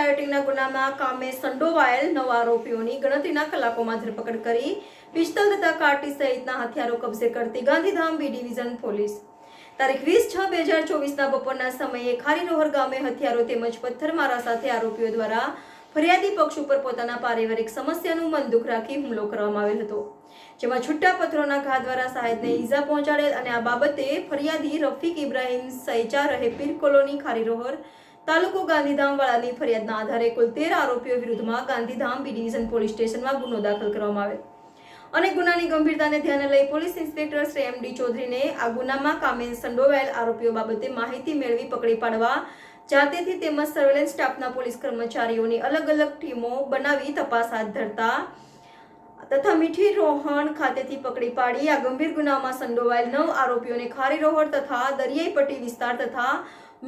રાયોટિંગના ગુનામાં કામે સંડોવાયેલ 9 આરોપીઓની ગણતરીના કલાકોમાં ધરપકડ કરી પિસ્તોલ તથા કાટી સહિતના હથિયારો કબજે કરતી ગાંધીધામ બી ડિવિઝન પોલીસ તારીખ 20/6/2024ના બપોરના સમયે ખારીરોહર ગામે હથિયારો તેમજ પથ્થરમારા સાથે આરોપીઓ દ્વારા ફરિયાદી પક્ષ ઉપર પોતાના પારિવારિક સમસ્યાનું મન દુઃખ રાખી હુમલો કરવામાં આવેલ હતો, જેમાં છૂટા પથ્થરોના ઘા દ્વારા સાહેદને ઈજા પહોંચાડેલ અને આ બાબતે ફરિયાદી રફીક ઇબ્રાહીમ સૈચા રહે પીર કોલોની ખારીરોહર તાલુકો ગાંધીધામ વાળાની ફરિયાદના આધારે કુલ 13 આરોપીઓ વિરુદ્ધમાં ગાંધીધામ બી ડિવિઝન પોલીસ સ્ટેશનમાં ગુનો દાખલ કરવામાં આવેલ અને ગુનાની ગંભીરતાને ધ્યાને લઈ પોલીસ ઇન્સ્પેક્ટર શ્રી એમ.ડી. ચૌધરીને આ ગુનામાં કામે સંડોવાયેલ આરોપીઓ બાબતે માહિતી મેળવી પકડી પાડવા જાતેથી તેમજ સર્વેલન્સ સ્ટાફના પોલીસ કર્મચારીઓની અલગ અલગ ટીમો બનાવી તપાસ હાથ ધરતા તથા મીઠી રોહણ ખાતેથી પકડી પાડી આ ગંભીર ગુનામાં સંડોવાયેલ 9 આરોપીઓને ખારીરોહર તથા દરિયાઈ પટ્ટી વિસ્તાર તથા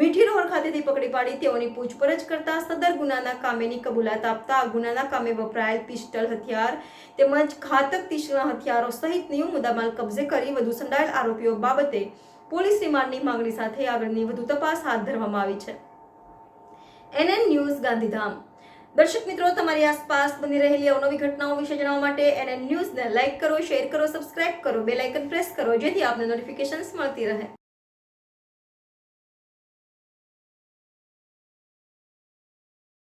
મીઠી રોહણ ખાતેથી પકડી પાડી તેઓની પૂછપરછ કરતા સદર ગુનાના કામેની કબૂલાત આપતા આ ગુનાના કામે વપરાયેલ પિસ્ટલ હથિયાર તેમજ ઘાતક તીક્ષ્ણ હથિયારો સહિતની મુદ્દામાલ કબજે કરી વધુ સંડાયેલ આરોપીઓ બાબતે પોલીસ રિમાન્ડની માંગણી સાથે આગળની વધુ તપાસ હાથ ધરવામાં આવી છે. NN news Gandhidham. દર્શક મિત્રો, તમારી આસપાસ બની રહેલી અવનવી ઘટનાઓ વિશે જાણવા માટે NN ન્યૂઝને લાઇક કરો, શેર કરો, સબસ્ક્રાઇબ કરો, બેલ આઇકન પ્રેસ કરો જેથી આપને નોટિફિકેશન્સ મળતી રહે.